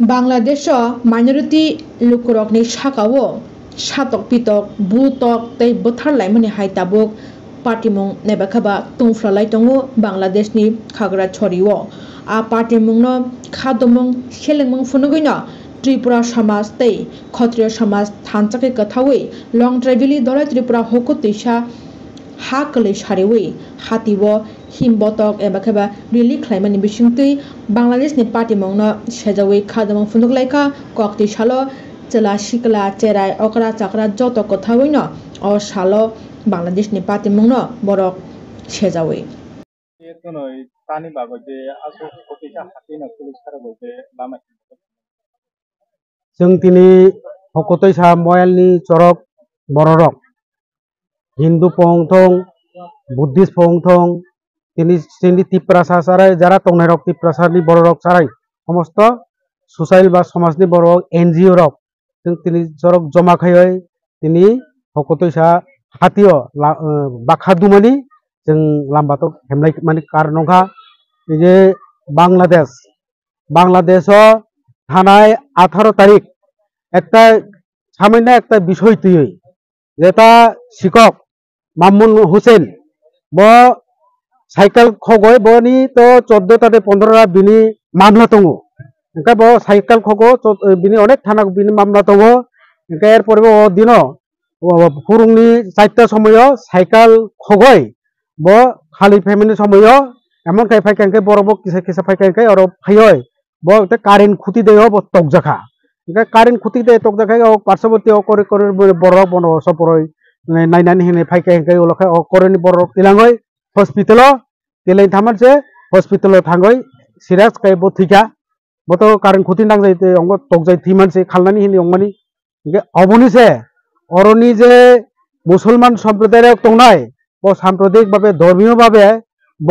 Bangladesh minority लुकुरकनि साकाओ सातक Pitaka बुतक तै बोथारलाइमनि हाइताबुक पार्टीमुं नेबाखाबा तुंफ्रालाइ दङो बांग्लादेशनि खाग्रा छरिओ आ पार्टीमुंनो खादमुं सेलेंमुं फुनुगैनो त्रिपुरा समाज तै क्षत्रिय समाज थानचाकै कथावै लं ट्राइबेलि दलाइ त्रिपुरा हको तैसा हा कलै सारेवै हातिओ हिमबतक एबाखाबा रिलिक ख्लाइमानि बिसिंतै बांग्लादेशनि पार्टीमुंनो सेजावै खादमुं फुनुगलाइखा कक्ति सालो चला सिकला चेराय अकरा चाकरा जत कथावैनो अ सालो बांग्लादेशनि पार्टीमुंनो बरक सेजावै जों दिनै हकतैसा मयालनि चरक बररक हिंदू पौंथं बुद्धिस्ट पौंथं दिनै तिप्रासा साराय जारा तंनायरक तिप्रासानि बररक साराय समस्त सोसाइल बा समाजनि बररक एनजिओ रक जों दिनै चरक जमा खायै दिनै हकतैसा हातिओ बाखादुमानि जों लाम्बाथ हेमनाय माने कारनखा जे बांग्लादेशो थानाय 18 तारिख একটা সামান্য একটা বিষয় তুই যেটা শিক্ষক মামুন হোসেন ব সাইকেল খগয় বনি তো 14 তাতে 15 বিনি মামলা দङ ओंखाय ब साइकेल खगो बिनि अनेक थाना बिनि मामला दङ ओंखाय एरपर ब दिन फुरुंनि 4टा समय साइकेल खगय ब खालि फेमिनि समय एमन काय फायखांखाय बरबो किसा किसा फायखांखाय और फायय ब कारेन्ट खुति देयो ब तकजाखा ओंखाय कारेन्ट खुति दे तकजाखाय पार्श्ववर्ती करे करे बरक बन सपरय नायनानै हेने फायखांखाय ओलखाय करनि बरक तिलाङै हस्पिटाल तिलाय थामानसे हस्पिटाल थाङै सिरियास काय ब थैखा बतो कारेन्ट खुति नांजाय अंग तकजाय थैमानसे खालनानै हेने अंगमानि अबनिसे अरनि जे मुसलमान सम्प्रदाय दंनाय ब साम्प्रदायिक भावे धर्मीय भावे ब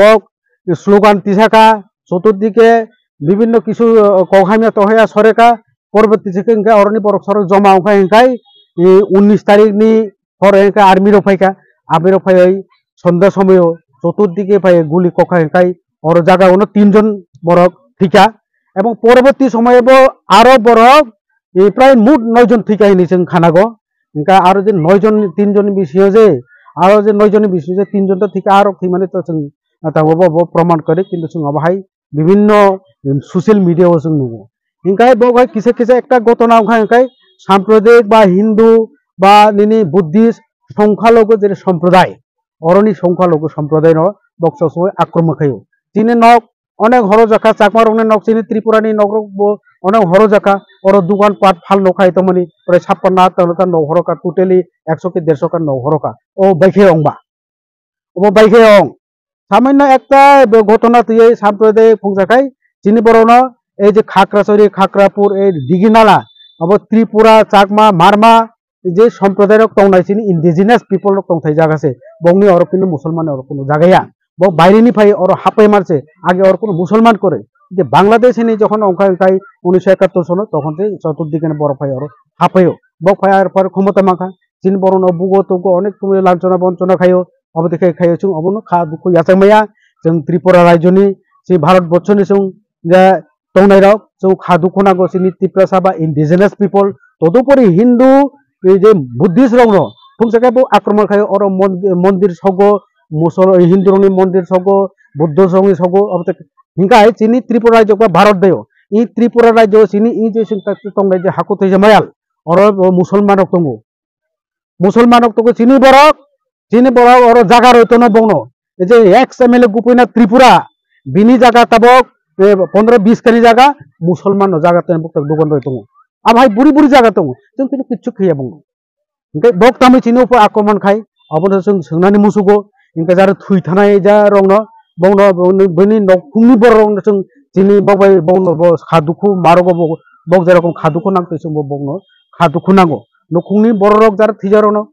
स्लोगान तिसाका चतुर्दिके বিভিন্ন কিছু কখামিয়া তহয়া সরেকা পরবর্তী থেকে ইনকা অরনি বরক সরক জমা ওখাই ইনকাই 19 তারিখনি হরে ইনকা আর্মি রফাইকা আর্মি রফাই সন্ধ্যা সময় চতুর্দিকে পাই গুলি কখা ইনকাই অর জায়গা অন্য 3 জন বরক ঠিকা এবং পরবর্তী সময়ে আরো বরক প্রায় মোট 9 জন ঠিকা ইনি जों খানাগো ইনকা আরো যে 9 জন 3 জন বিষয় যে আরো যে 9 জন বিষয় যে 3 জন তো ঠিকা আরো মানে তো जों তাও প্রমাণ করে কিন্তু जों অবহাই বিভিন্ন सोशल मीडिया जों नुगो इनकाय बहाय किसे किसे एक घटना ओंखाय साम्प्रदायिक बा हिंदू बा निनि बुद्धिस्ट संख्यालघु जे सम्प्रदाय अरनि संख्यालघु सम्प्रदाय न बक्स आक्रमण खायो तिनि नक अनेक हरजाखा चाकमारंनि नक तिनि त्रिपुरानि नक अनेक हरजाखा और दुकान पाट फाल नखाय तमनि प्राय 56 ता न हरका टोटली 100 के 150 का न हरका ओ बाइखे अंबा ओ बाइखे अंग सामान्य একটা ঘটনা তুই সাম্প্রদায়িক ফংসাখাই যিনি বরণ এই যে খাকড়াছড়ি খাকড়াপুর এই দিঘিনালা अब त्रिपुरा चाकमा मारमा যে সম্প্রদায়ক তংনাই চিনি ইন্ডিজিনাস পিপল তংথাই জাগাছে বংনি আর কোনো মুসলমান আর কোনো জায়গায়া ব বাইরেনি ফাই আর হাপাই মারছে আগে আর কোনো মুসলমান করে যে বাংলাদেশে যখন অংকাই 1971 সন তখন চতুর্দিকে বড় ফাই আর হাপাইও ব ফায়ার পর ক্ষমতা মাখা চিনি বরণ বুগো তুগো অনেক তুমি লাঞ্ছনা বঞ্চনা খাইও अब देखे खायो जों अबनो खा दुखु याचांमाया जों त्रिपुरा राज्यनि जे भारत बर्षनि जों जे तंनायराव जों खा दुखु नांगौ जोंनि त्रिपुरा बा इन्डिजिनास पिपल तदुपरि हिंदू जे बुद्धिस्ट रंनो फुंसाके बो आक्रमण खायो और मंदिर सगो मुसल हिंदुनि मंदिर सगो बुद्ध संनि सगो अब हिंगाय चिनि त्रिपुरा राज्य बा भारत देयो इ त्रिपुरा राज्य चिनि इ जे जों तंनाय जे हाकु थैजा मायाल और मुसलमानक दंगो चिनि बरक चीनी बड़ा और जगह रही तो बंगनो जे एक्स एमएलए गुपैना त्रिपुरा बिनी जगह तबक 15-20 करी जगह मुसलमान जगह तो बक दुकान रही दङ अब हाय बुरी बुरी जगह दङ जों किन्तु किच्छु खैया बंगनो इनके बक तामै चीनी ऊपर आक्रमण खाय अब जों सोंनानै मुसुगो इनके जार थुइ थानाय जा रंनो बंगनो बनि नखुंनि बर रंनो जों चीनी बबाय बंगनो खादुखु मारगो बक जेरकम खादुखु नांगौ जों बंगनो खादुखु नांगौ नखुंनि बर रक जार थैजा रंनो